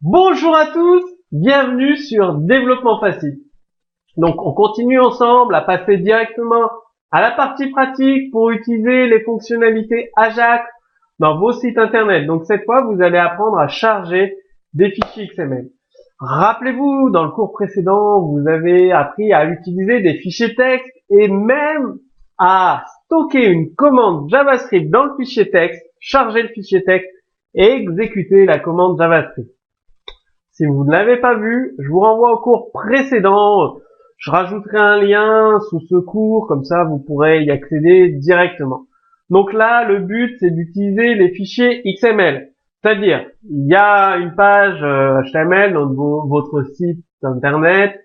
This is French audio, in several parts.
Bonjour à tous, bienvenue sur Développement Facile. Donc on continue ensemble à passer directement à la partie pratique pour utiliser les fonctionnalités Ajax dans vos sites internet. Donc cette fois vous allez apprendre à charger des fichiers XML. Rappelez-vous, dans le cours précédent, vous avez appris à utiliser des fichiers texte et même à stocker une commande JavaScript dans le fichier texte, charger le fichier texte et exécuter la commande JavaScript. Si vous ne l'avez pas vu, je vous renvoie au cours précédent. Je rajouterai un lien sous ce cours, comme ça vous pourrez y accéder directement. Donc là, le but, c'est d'utiliser les fichiers XML. C'est-à-dire, il y a une page HTML dans votre site internet.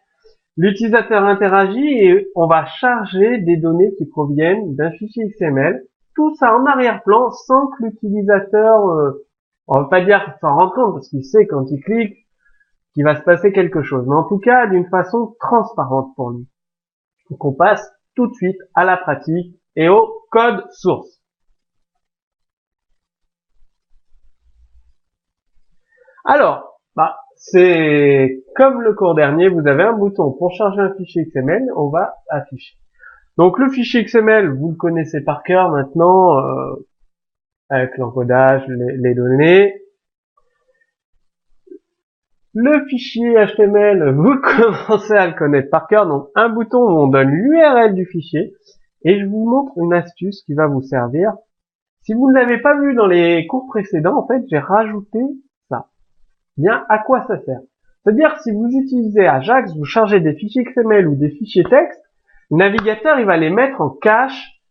L'utilisateur interagit et on va charger des données qui proviennent d'un fichier XML. Tout ça en arrière-plan sans que l'utilisateur, on va pas dire s'en rende compte parce qu'il sait quand il clique qu'il va se passer quelque chose, mais en tout cas d'une façon transparente pour lui. Donc on passe tout de suite à la pratique et au code source. Alors, c'est comme le cours dernier, vous avez un bouton pour charger un fichier XML, on va afficher. Donc le fichier XML, vous le connaissez par cœur maintenant, avec l'encodage, les données. Le fichier HTML, vous commencez à le connaître par cœur, donc un bouton où on donne l'URL du fichier, et je vous montre une astuce qui va vous servir. Si vous ne l'avez pas vu dans les cours précédents, en fait, j'ai rajouté ça. Bien, à quoi ça sert? C'est-à-dire, si vous utilisez Ajax, vous chargez des fichiers XML ou des fichiers texte, le navigateur, il va les mettre en cache,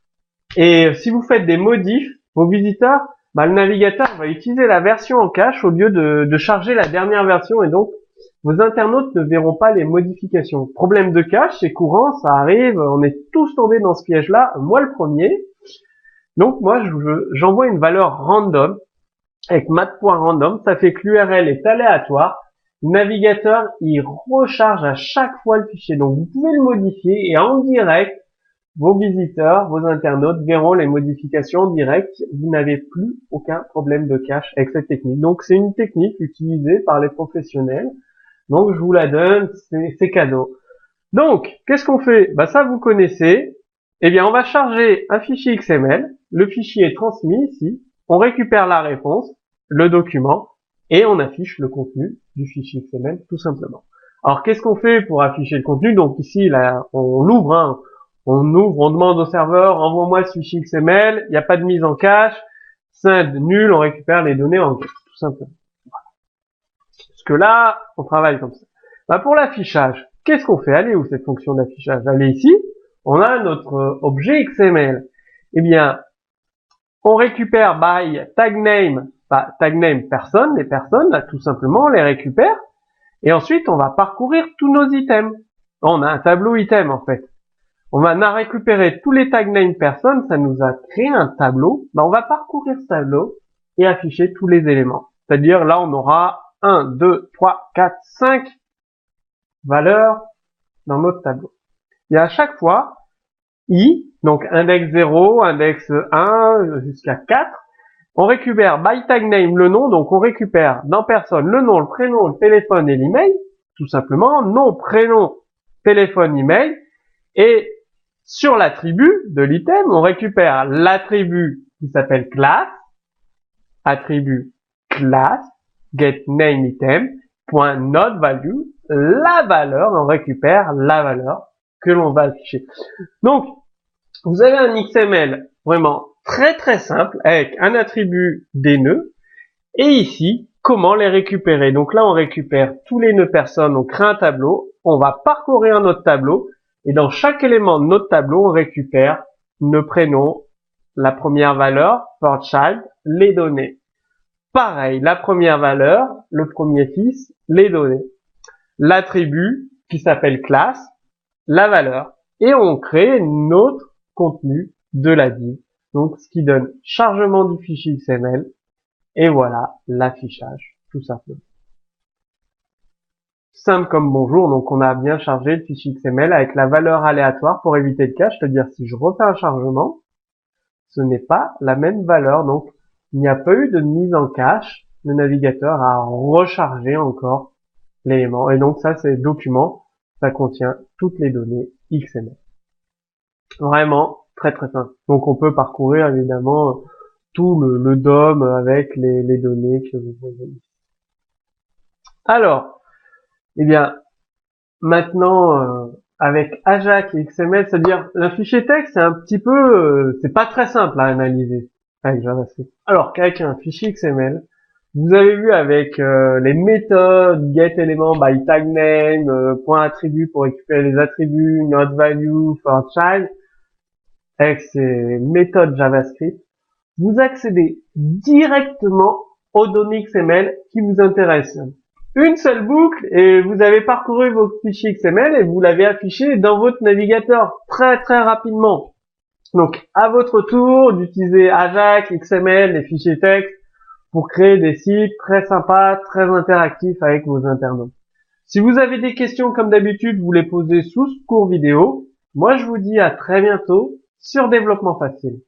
et si vous faites des modifs, vos visiteurs, le navigateur va utiliser la version en cache au lieu de charger la dernière version et donc vos internautes ne verront pas les modifications. Problème de cache, c'est courant, ça arrive, on est tous tombés dans ce piège-là, moi le premier. Donc moi j'envoie une valeur random avec mat.random, ça fait que l'URL est aléatoire. Le navigateur, il recharge à chaque fois le fichier. Donc vous pouvez le modifier et en direct, vos visiteurs, vos internautes verront les modifications directes. Vous n'avez plus aucun problème de cache avec cette technique. Donc c'est une technique utilisée par les professionnels. Donc je vous la donne, c'est cadeau. Donc qu'est-ce qu'on fait? Ça vous connaissez. Eh bien on va charger un fichier XML. Le fichier est transmis ici. On récupère la réponse, le document et on affiche le contenu du fichier XML tout simplement. Alors qu'est-ce qu'on fait pour afficher le contenu? Donc ici là on l'ouvre. On ouvre, on demande au serveur, envoie-moi ce fichier XML, il n'y a pas de mise en cache, send nul, on récupère les données en cache, tout simplement. Parce que là, on travaille comme ça. Pour l'affichage, qu'est-ce qu'on fait? Elle est où cette fonction d'affichage? Elle est ici, on a notre objet XML. Eh bien, on récupère by tag name personne, les personnes, là, tout simplement, on les récupère, et ensuite, on va parcourir tous nos items. On a un tableau item, en fait. On a récupéré tous les tag name personnes, ça nous a créé un tableau. On va parcourir ce tableau et afficher tous les éléments. C'est-à-dire là, on aura 1, 2, 3, 4, 5 valeurs dans notre tableau. Et à chaque fois, i, donc index 0, index 1 jusqu'à 4, on récupère by tag name le nom, donc on récupère dans personne le nom, le prénom, le téléphone et l'email, tout simplement, nom, prénom, téléphone, email, et sur l'attribut de l'item, on récupère l'attribut qui s'appelle class, attribut class, get name item, point not value, la valeur, on récupère la valeur que l'on va afficher. Donc, vous avez un XML vraiment très très simple avec un attribut des nœuds et ici, comment les récupérer. Donc là, on récupère tous les nœuds personnes, on crée un tableau, on va parcourir notre tableau. Et dans chaque élément de notre tableau, on récupère nos prénoms, la première valeur, for child, les données. Pareil, la première valeur, le premier fils, les données. L'attribut, qui s'appelle class, la valeur. Et on crée notre contenu de la div. Donc, ce qui donne chargement du fichier XML. Et voilà l'affichage, tout simplement. Simple comme bonjour, donc on a bien chargé le fichier XML avec la valeur aléatoire pour éviter le cache, c'est-à-dire si je refais un chargement, ce n'est pas la même valeur, donc il n'y a pas eu de mise en cache le navigateur à recharger encore l'élément. Et donc ça, c'est document, ça contient toutes les données XML. Vraiment très très simple. Donc on peut parcourir évidemment tout le DOM avec les données que vous voyez ici. Alors, eh bien, maintenant, avec Ajax et XML, c'est-à-dire le fichier texte, c'est un petit peu, c'est pas très simple à analyser avec JavaScript. Alors qu'avec un fichier XML, vous avez vu avec les méthodes getElement by tagname, point attribut pour récupérer les attributs, noteValue, forChild, avec ces méthodes JavaScript, vous accédez directement aux données XML qui vous intéressent. Une seule boucle et vous avez parcouru vos fichiers XML et vous l'avez affiché dans votre navigateur très très rapidement. Donc à votre tour d'utiliser Ajax, XML, les fichiers texte pour créer des sites très sympas, très interactifs avec vos internautes. Si vous avez des questions comme d'habitude, vous les posez sous ce cours vidéo. Moi je vous dis à très bientôt sur Développement Facile.